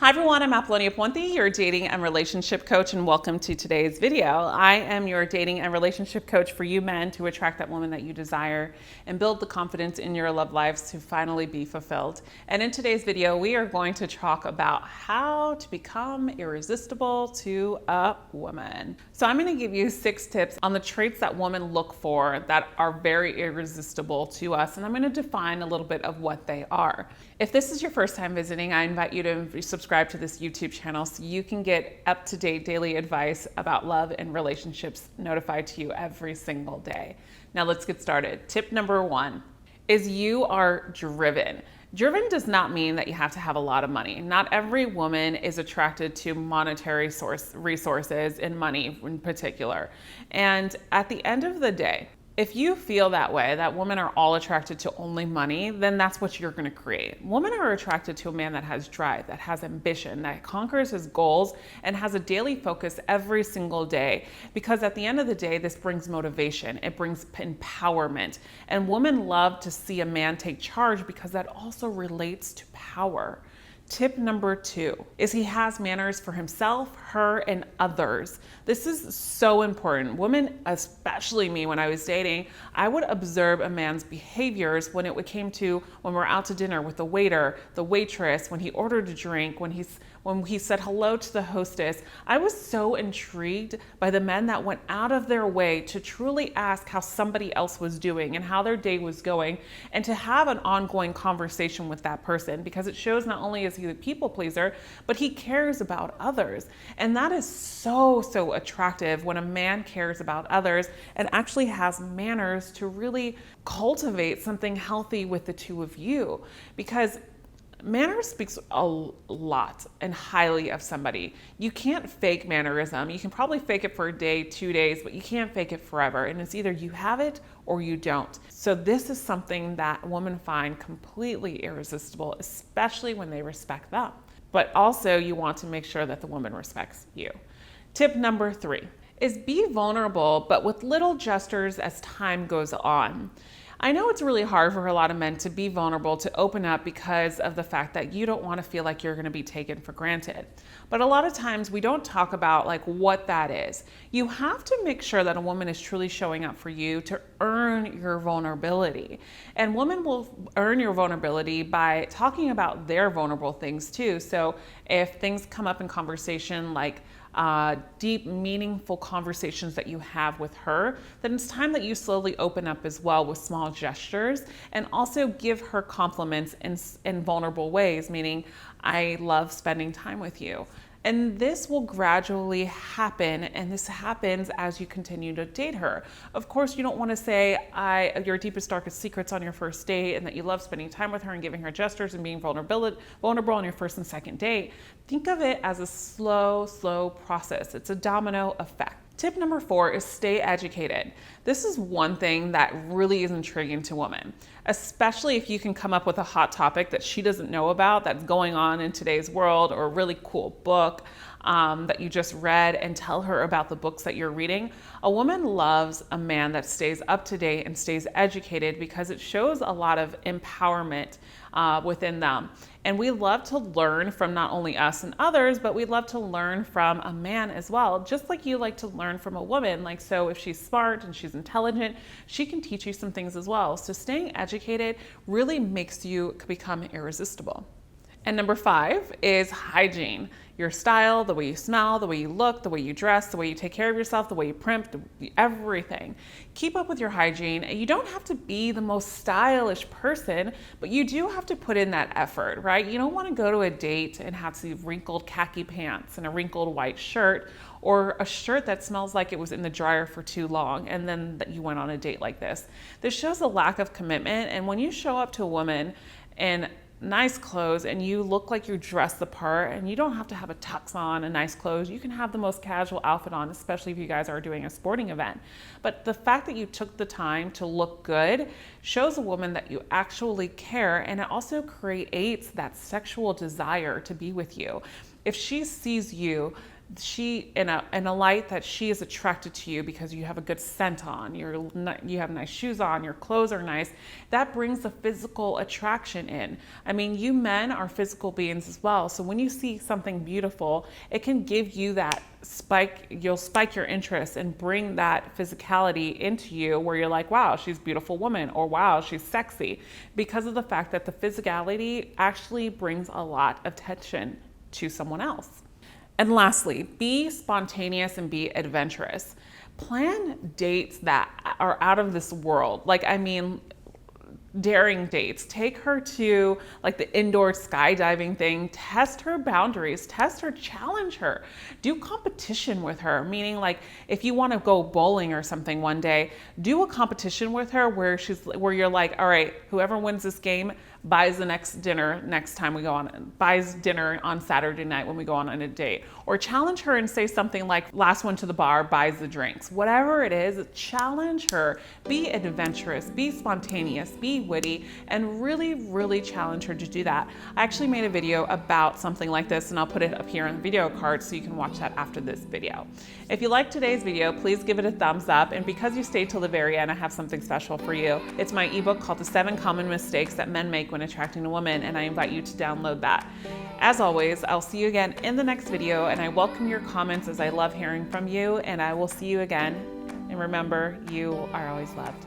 Hi everyone, I'm Apollonia Ponti, your dating and relationship coach, and welcome to today's video. I am your dating and relationship coach for you men to attract that woman that you desire and build the confidence in your love lives to finally be fulfilled. And in today's video, we are going to talk about how to become irresistible to a woman. So I'm going to give you 6 tips on the traits that women look for that are very irresistible to us, and I'm going to define a little bit of what they are. If this is your first time visiting, I invite you to subscribe to this YouTube channel so you can get up-to-date daily advice about love and relationships notified to you every single day. Now let's get started. Tip number 1 is you are driven. Driven does not mean that you have to have a lot of money. Not every woman is attracted to monetary resources and money in particular. And at the end of the day, if you feel that way, that women are all attracted to only money, then that's what you're going to create. Women are attracted to a man that has drive, that has ambition, that conquers his goals, and has a daily focus every single day. Because at the end of the day, this brings motivation, it brings empowerment. And women love to see a man take charge because that also relates to power. Tip number 2 is he has manners for himself, her, and others. This is so important. Women, especially me when I was dating, I would observe a man's behaviors when it came to when we're out to dinner with the waiter, the waitress, when he ordered a drink, when he said hello to the hostess. I was so intrigued by the men that went out of their way to truly ask how somebody else was doing and how their day was going, and to have an ongoing conversation with that person, because it shows not only is he a people pleaser, but he cares about others. And that is so attractive when a man cares about others and actually has manners to really cultivate something healthy with the two of you, because manners speaks a lot and highly of somebody. You can't fake mannerism. You can probably fake it for a day, 2 days, but you can't fake it forever. And it's either you have it or you don't. So this is something that women find completely irresistible, especially when they respect them. But also you want to make sure that the woman respects you. Tip number 3 is be vulnerable, but with little gestures as time goes on. I know it's really hard for a lot of men to be vulnerable, to open up, because of the fact that you don't want to feel like you're going to be taken for granted. But a lot of times we don't talk about like what that is. You have to make sure that a woman is truly showing up for you to earn your vulnerability. And women will earn your vulnerability by talking about their vulnerable things too. So if things come up in conversation, like deep, meaningful conversations that you have with her, then it's time that you slowly open up as well with small gestures, and also give her compliments in vulnerable ways, meaning, I love spending time with you. And this will gradually happen, and this happens as you continue to date her. Of course, you don't want to say your deepest, darkest secrets on your first date, and that you love spending time with her and giving her gestures and being vulnerable on your first and second date. Think of it as a slow process. It's a domino effect. Tip number 4 is stay educated. This is one thing that really is intriguing to women, especially if you can come up with a hot topic that she doesn't know about that's going on in today's world, or a really cool book that you just read, and tell her about the books that you're reading. A woman loves a man that stays up to date and stays educated, because it shows a lot of empowerment within them. And we love to learn from not only us and others, but we love to learn from a man as well, just like you like to learn from a woman. Like, so if she's smart and she's intelligent, she can teach you some things as well. So staying educated really makes you become irresistible. And number 5 is hygiene. Your style, the way you smell, the way you look, the way you dress, the way you take care of yourself, the way you primp, everything. Keep up with your hygiene. You don't have to be the most stylish person, but you do have to put in that effort, right? You don't want to go to a date and have some wrinkled khaki pants and a wrinkled white shirt, or a shirt that smells like it was in the dryer for too long, and then that you went on a date like this. This shows a lack of commitment. And when you show up to a woman in nice clothes and you look like you dress the part, and you don't have to have a tux on and nice clothes, you can have the most casual outfit on, especially if you guys are doing a sporting event. But the fact that you took the time to look good shows a woman that you actually care, and it also creates that sexual desire to be with you. If she sees you she in a light that she is attracted to you because you have a good scent on, you have nice shoes on, your clothes are nice. That brings the physical attraction in. I mean, you men are physical beings as well. So when you see something beautiful, it can give you that spike. You'll spike your interest and bring that physicality into you where you're like, wow, she's a beautiful woman, or wow, she's sexy, because of the fact that the physicality actually brings a lot of attention to someone else. And lastly, be spontaneous and be adventurous. Plan dates that are out of this world. Like, I mean, daring dates. Take her to like the indoor skydiving thing, test her boundaries, test her, challenge her, do competition with her. Meaning, like, if you want to go bowling or something one day, do a competition with her where you're like, all right, whoever wins this game buys the next dinner next time we go on, buys dinner on Saturday night when we go on a date. Or challenge her and say something like, last one to the bar buys the drinks. Whatever it is, challenge her. Be adventurous, be spontaneous, be witty, and really, really challenge her to do that. I actually made a video about something like this, and I'll put it up here on the video card so you can watch that after this video. If you liked today's video, please give it a thumbs up. And because you stayed till the very end, I have something special for you. It's my ebook called The 7 Common Mistakes That Men Make When Attracting a Woman, and I invite you to download that. As always, I'll see you again in the next video, and I welcome your comments as I love hearing from you, and I will see you again. And remember, you are always loved.